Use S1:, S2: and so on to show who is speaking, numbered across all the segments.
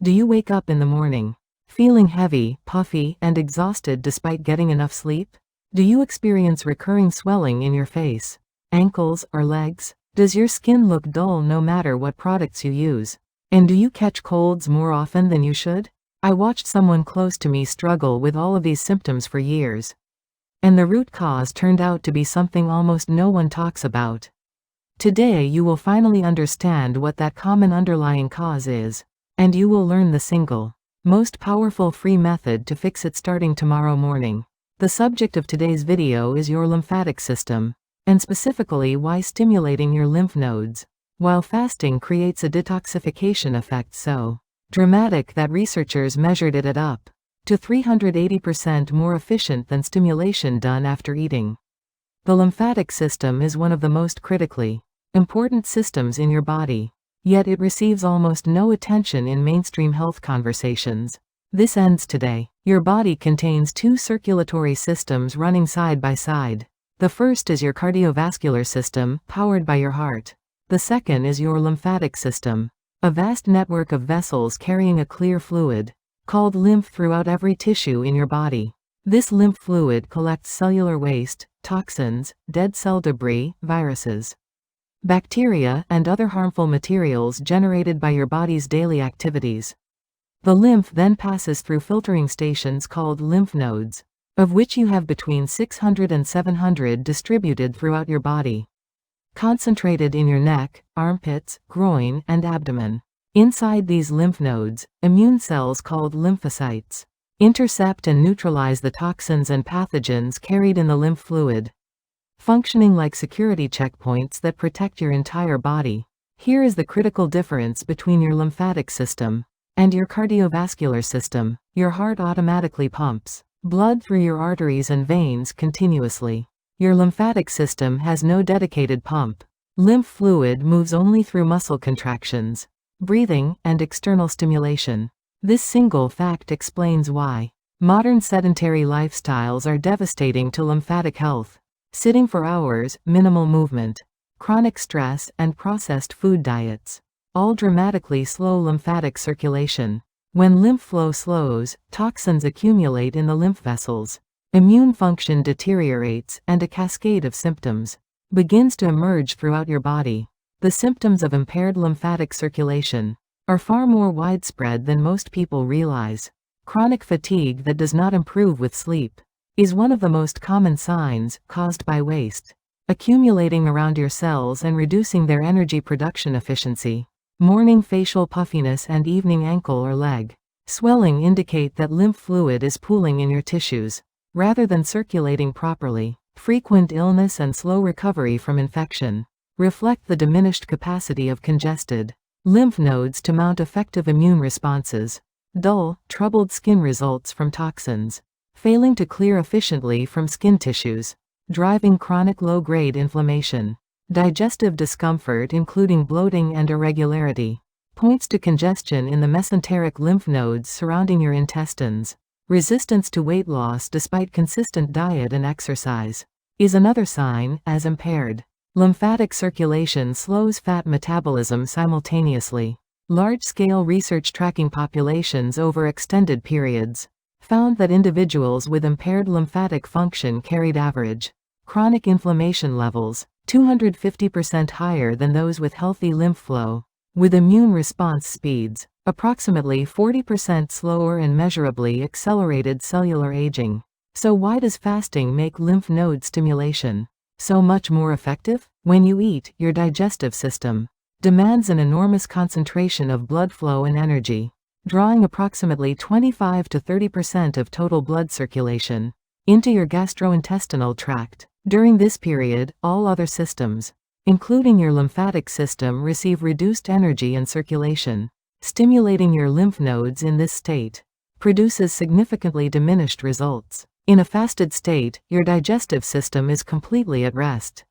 S1: Do you wake up in the morning feeling heavy, puffy, and exhausted despite getting enough sleep? Do you experience recurring swelling in your face, ankles, or legs? Does your skin look dull no matter what products you use? And do you catch colds more often than you should? I watched someone close to me struggle with all of these symptoms for years. And the root cause turned out to be something almost no one talks about. Today you will finally understand what that common underlying cause is. And you will learn the single most powerful free method to fix it starting tomorrow morning. The subject of today's video is your lymphatic system, and specifically why stimulating your lymph nodes while fasting creates a detoxification effect so dramatic that researchers measured it at up to 380% more efficient than stimulation done after eating. The lymphatic system is one of the most critically important systems in your body. Yet it receives almost no attention in mainstream health conversations. This ends today. Your body contains two circulatory systems running side by side. The first is your cardiovascular system, powered by your heart. The second is your lymphatic system, a vast network of vessels carrying a clear fluid, called lymph throughout every tissue in your body. This lymph fluid collects cellular waste, toxins, dead cell debris, viruses, bacteria, and other harmful materials generated by your body's daily activities. The lymph then passes through filtering stations called lymph nodes, of which you have between 600 and 700 distributed throughout your body, concentrated in your neck, armpits, groin, and abdomen. Inside these lymph nodes, immune cells called lymphocytes intercept and neutralize the toxins and pathogens carried in the lymph fluid, functioning like security checkpoints that protect your entire body. Here is the critical difference between your lymphatic system and your cardiovascular system. Your heart automatically pumps blood through your arteries and veins continuously. Your lymphatic system has no dedicated pump. Lymph fluid moves only through muscle contractions, breathing, and external stimulation. This single fact explains why modern sedentary lifestyles are devastating to lymphatic health. Sitting for hours, minimal movement, chronic stress, and processed food diets all dramatically slow lymphatic circulation. When lymph flow slows, toxins accumulate in the lymph vessels, immune function deteriorates, and a cascade of symptoms begins to emerge throughout your body. The symptoms of impaired lymphatic circulation are far more widespread than most people realize. Chronic fatigue that does not improve with sleep is one of the most common signs, caused by waste accumulating around your cells and reducing their energy production efficiency. Morning facial puffiness and evening ankle or leg swelling indicate that lymph fluid is pooling in your tissues, rather than circulating properly. Frequent illness and slow recovery from infection reflect the diminished capacity of congested lymph nodes to mount effective immune responses. Dull, troubled skin results from toxins failing to clear efficiently from skin tissues, driving chronic low-grade inflammation. Digestive discomfort including bloating and irregularity points to congestion in the mesenteric lymph nodes surrounding your intestines. Resistance to weight loss despite consistent diet and exercise is another sign, as impaired lymphatic circulation slows fat metabolism simultaneously. Large-scale research tracking populations over extended periods found that individuals with impaired lymphatic function carried average chronic inflammation levels 250% higher than those with healthy lymph flow, with immune response speeds approximately 40% slower and measurably accelerated cellular aging. So why does fasting make lymph node stimulation so much more effective? When you eat, your digestive system demands an enormous concentration of blood flow and energy, drawing approximately 25 to 30% of total blood circulation into your gastrointestinal tract. During this period, all other systems, including your lymphatic system, receive reduced energy and circulation. Stimulating your lymph nodes in this state produces significantly diminished results. In a fasted state, your digestive system is completely at rest.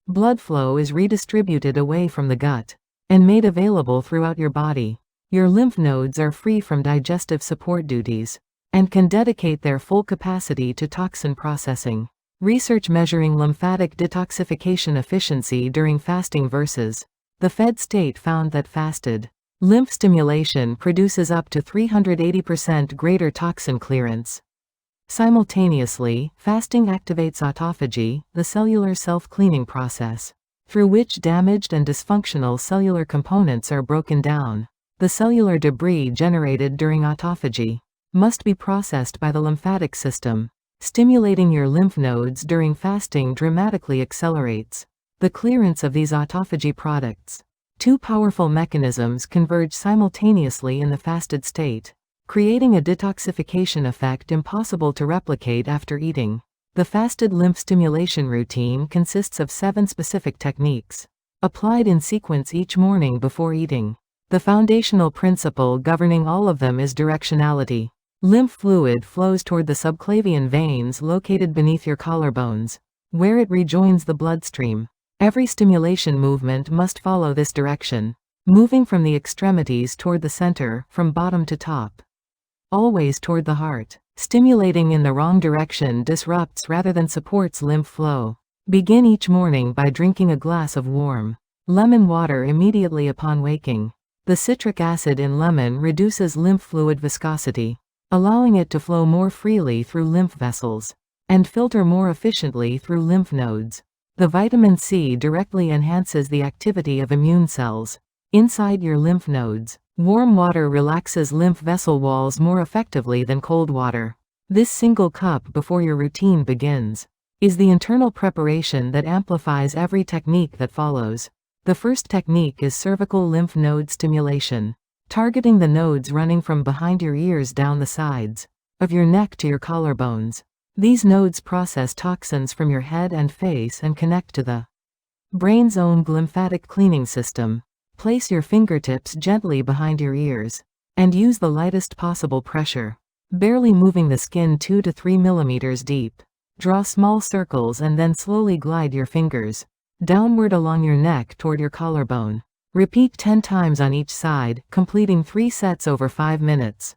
S1: Blood flow is redistributed away from the gut and made available throughout your body. Your lymph nodes are free from digestive support duties and can dedicate their full capacity to toxin processing. Research measuring lymphatic detoxification efficiency during fasting versus the fed state found that fasted Lymph stimulation produces up to 380% greater toxin clearance. Simultaneously, fasting activates autophagy, the cellular self-cleaning process, through which damaged and dysfunctional cellular components are broken down. The cellular debris generated during autophagy must be processed by the lymphatic system. Stimulating your lymph nodes during fasting dramatically accelerates the clearance of these autophagy products. Two powerful mechanisms converge simultaneously in the fasted state, creating a detoxification effect impossible to replicate after eating. The fasted lymph stimulation routine consists of 7 specific techniques, applied in sequence each morning before eating. The foundational principle governing all of them is directionality. Lymph fluid flows toward the subclavian veins located beneath your collarbones, where it rejoins the bloodstream. Every stimulation movement must follow this direction, moving from the extremities toward the center, from bottom to top. Always toward the heart. Stimulating in the wrong direction disrupts rather than supports lymph flow. Begin each morning by drinking a glass of warm lemon water immediately upon waking. The citric acid in lemon reduces lymph fluid viscosity, allowing it to flow more freely through lymph vessels and filter more efficiently through lymph nodes. The vitamin C directly enhances the activity of immune cells inside your lymph nodes. Warm water relaxes lymph vessel walls more effectively than cold water. This single cup before your routine begins is the internal preparation that amplifies every technique that follows. The first technique is cervical lymph node stimulation, targeting the nodes running from behind your ears down the sides of your neck to your collarbones. These nodes process toxins from your head and face and connect to the brain's own lymphatic cleaning system. Place your fingertips gently behind your ears and use the lightest possible pressure, barely moving the skin 2 to 3 millimeters deep. Draw small circles and then slowly glide your fingers downward along your neck toward your collarbone. Repeat 10 times on each side, completing 3 sets over 5 minutes.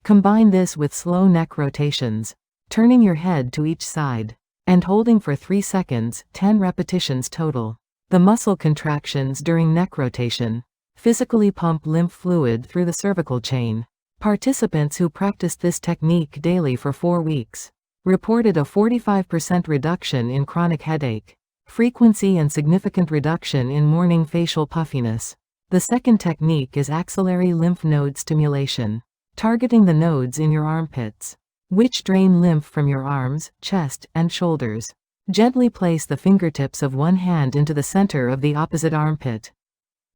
S1: Combine this with slow neck rotations, turning your head to each side and holding for 3 seconds, 10 repetitions total. The muscle contractions during neck rotation physically pump lymph fluid through the cervical chain. Participants who practiced this technique daily for 4 weeks reported a 45% reduction in chronic headache frequency and significant reduction in morning facial puffiness. The second technique is axillary lymph node stimulation, targeting the nodes in your armpits, which drain lymph from your arms, chest, and shoulders. Gently place the fingertips of one hand into the center of the opposite armpit,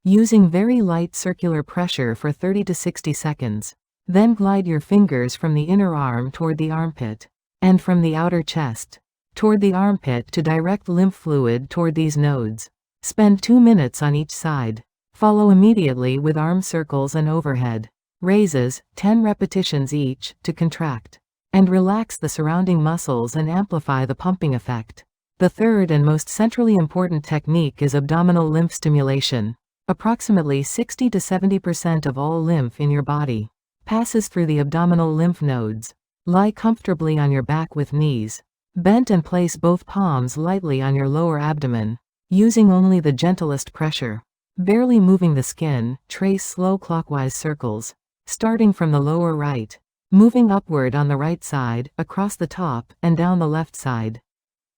S1: using very light circular pressure for 30 to 60 seconds. Then glide your fingers from the inner arm toward the armpit, and from the outer chest toward the armpit to direct lymph fluid toward these nodes. Spend 2 minutes on each side. Follow immediately with arm circles and overhead raises, 10 repetitions each, to contract and relax the surrounding muscles and amplify the pumping effect. The third and most centrally important technique is abdominal lymph stimulation. Approximately 60 to 70% of all lymph in your body passes through the abdominal lymph nodes. Lie comfortably on your back with knees bent and place both palms lightly on your lower abdomen, using only the gentlest pressure. Barely moving the skin, trace slow clockwise circles, starting from the lower right, moving upward on the right side, across the top, and down the left side.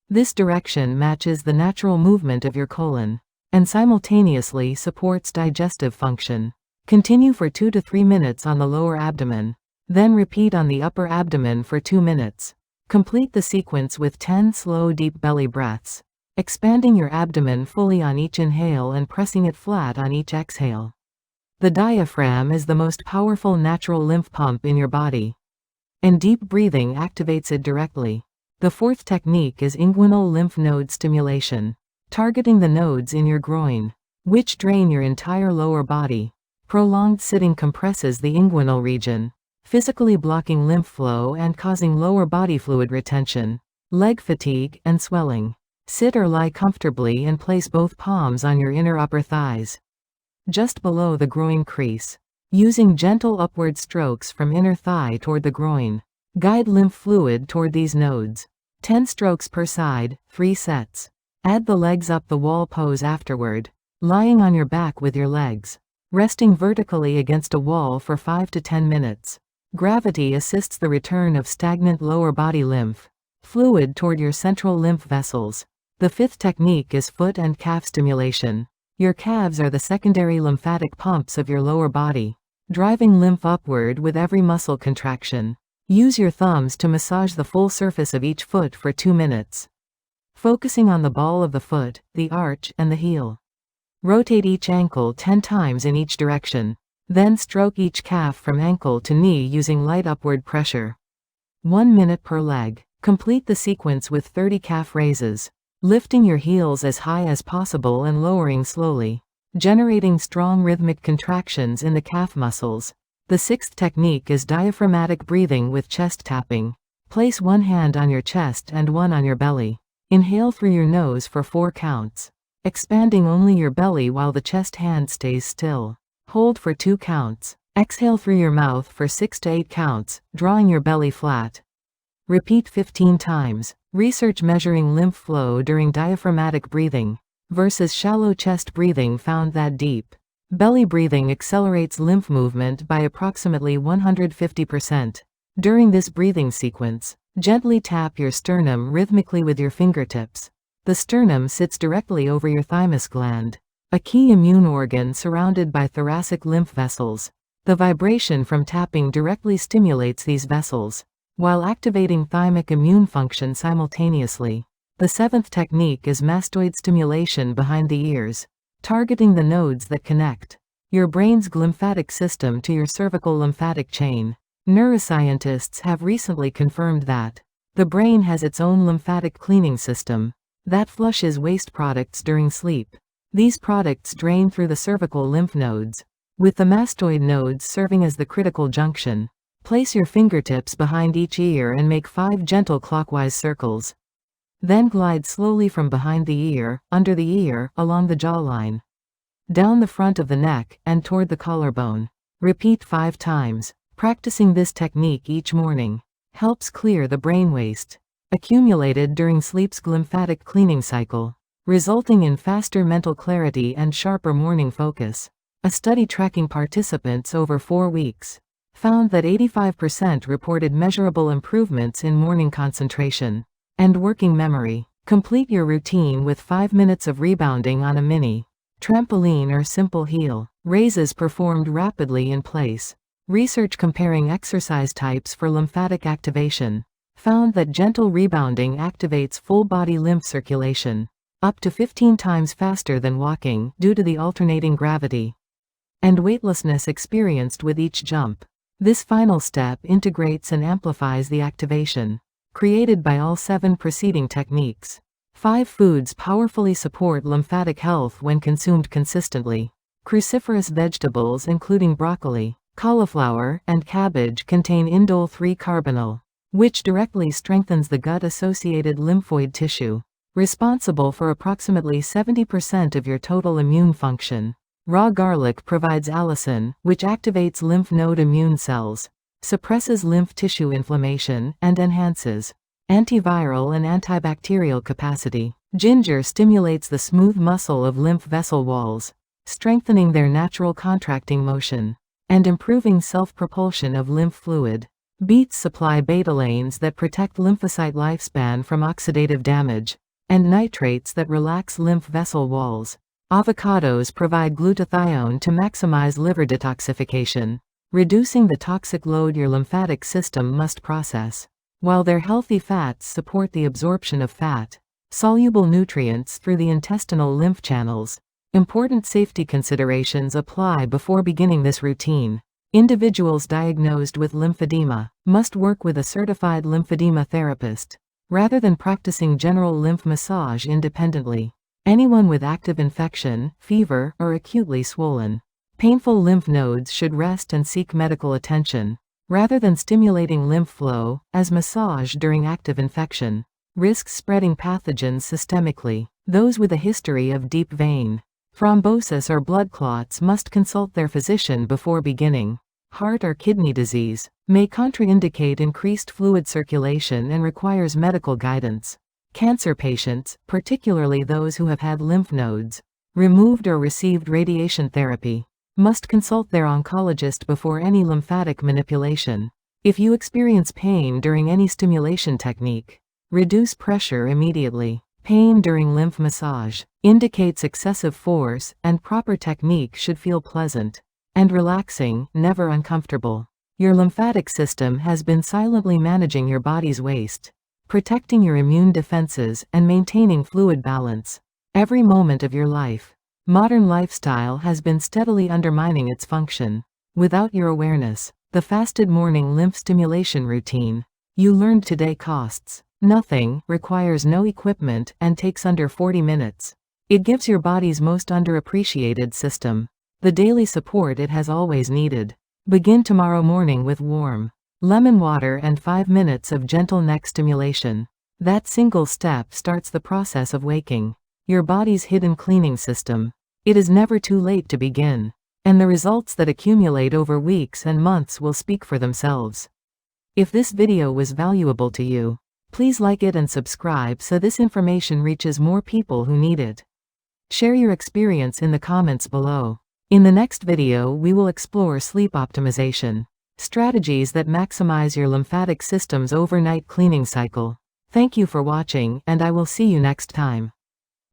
S1: This direction matches the natural movement of your colon, and simultaneously supports digestive function. Continue for 2 to 3 minutes on the lower abdomen, then repeat on the upper abdomen for 2 minutes. Complete the sequence with 10 slow deep belly breaths, expanding your abdomen fully on each inhale and pressing it flat on each exhale. The diaphragm is the most powerful natural lymph pump in your body, and deep breathing activates it directly. The fourth technique is inguinal lymph node stimulation, targeting the nodes in your groin, which drain your entire lower body. Prolonged sitting compresses the inguinal region, physically blocking lymph flow and causing lower body fluid retention, leg fatigue, and swelling. Sit or lie comfortably and place both palms on your inner upper thighs, just below the groin crease. Using gentle upward strokes from inner thigh toward the groin, guide lymph fluid toward these nodes. 10 strokes per side, 3 sets. Add the legs up the wall pose afterward, lying on your back with your legs resting vertically against a wall for 5 to 10 minutes. Gravity assists the return of stagnant lower body lymph fluid toward your central lymph vessels. The fifth technique is foot and calf stimulation. Your calves are the secondary lymphatic pumps of your lower body, driving lymph upward with every muscle contraction. Use your thumbs to massage the full surface of each foot for 2 minutes, focusing on the ball of the foot, the arch, and the heel. Rotate each ankle 10 times in each direction. Then stroke each calf from ankle to knee using light upward pressure. 1 minute per leg. Complete the sequence with 30 calf raises, lifting your heels as high as possible and lowering slowly, generating strong rhythmic contractions in the calf muscles. The sixth technique is diaphragmatic breathing with chest tapping. Place one hand on your chest and one on your belly. Inhale through your nose for 4 counts, expanding only your belly while the chest hand stays still. Hold for 2 counts. Exhale through your mouth for 6 to 8 counts, drawing your belly flat. Repeat 15 times. Research measuring lymph flow during diaphragmatic breathing versus shallow chest breathing found that deep belly breathing accelerates lymph movement by approximately 150%. During this breathing sequence, gently tap your sternum rhythmically with your fingertips. The sternum sits directly over your thymus gland, a key immune organ surrounded by thoracic lymph vessels. The vibration from tapping directly stimulates these vessels, while activating thymic immune function simultaneously. The seventh technique is mastoid stimulation behind the ears, targeting the nodes that connect your brain's lymphatic system to your cervical lymphatic chain. Neuroscientists have recently confirmed that the brain has its own lymphatic cleaning system that flushes waste products during sleep. These products drain through the cervical lymph nodes, with the mastoid nodes serving as the critical junction. Place your fingertips behind each ear and make 5 gentle clockwise circles. Then glide slowly from behind the ear, under the ear, along the jawline, down the front of the neck, and toward the collarbone. Repeat 5 times. Practicing this technique each morning helps clear the brain waste accumulated during sleep's lymphatic cleaning cycle, resulting in faster mental clarity and sharper morning focus. A study tracking participants over 4 weeks found that 85% reported measurable improvements in morning concentration and working memory. Complete your routine with 5 minutes of rebounding on a mini trampoline or simple heel raises performed rapidly in place. Research comparing exercise types for lymphatic activation found that gentle rebounding activates full body lymph circulation up to 15 times faster than walking due to the alternating gravity and weightlessness experienced with each jump. This final step integrates and amplifies the activation created by all 7 preceding techniques. 5 foods powerfully support lymphatic health when consumed consistently. Cruciferous vegetables including broccoli, cauliflower, and cabbage contain indole 3-carbonyl, which directly strengthens the gut-associated lymphoid tissue, responsible for approximately 70% of your total immune function. Raw garlic provides allicin, which activates lymph node immune cells, suppresses lymph tissue inflammation, and enhances antiviral and antibacterial capacity. Ginger stimulates the smooth muscle of lymph vessel walls, strengthening their natural contracting motion and improving self-propulsion of lymph fluid. Beets supply betalains that protect lymphocyte lifespan from oxidative damage, and nitrates that relax lymph vessel walls. Avocados provide glutathione to maximize liver detoxification, reducing the toxic load your lymphatic system must process, while their healthy fats support the absorption of fat-soluble nutrients through the intestinal lymph channels. Important safety considerations apply before beginning this routine. Individuals diagnosed with lymphedema must work with a certified lymphedema therapist, rather than practicing general lymph massage independently. Anyone with active infection, fever, or acutely swollen, painful lymph nodes should rest and seek medical attention, rather than stimulating lymph flow, as massage during active infection risks spreading pathogens systemically. Those with a history of deep vein thrombosis or blood clots must consult their physician before beginning. Heart or kidney disease may contraindicate increased fluid circulation and requires medical guidance. Cancer patients, particularly those who have had lymph nodes removed or received radiation therapy, Must consult their oncologist before any lymphatic manipulation. If you experience pain during any stimulation technique, reduce pressure immediately. Pain during lymph massage indicates excessive force, and proper technique should feel pleasant and relaxing, never uncomfortable. Your lymphatic system has been silently managing your body's waste, protecting your immune defenses, and maintaining fluid balance. Every moment of your life. Modern lifestyle has been steadily undermining its function. Without your awareness, the fasted morning lymph stimulation routine you learned today costs nothing, requires no equipment, and takes under 40 minutes. It gives your body's most underappreciated system the daily support it has always needed. Begin tomorrow morning with warm lemon water and 5 minutes of gentle neck stimulation. That single step starts the process of waking your body's hidden cleaning system. It is never too late to begin, and the results that accumulate over weeks and months will speak for themselves. If this video was valuable to you, please like it and subscribe so this information reaches more people who need it. Share your experience in the comments below. In the next video, we will explore sleep optimization, strategies that maximize your lymphatic system's overnight cleaning cycle. Thank you for watching, and I will see you next time.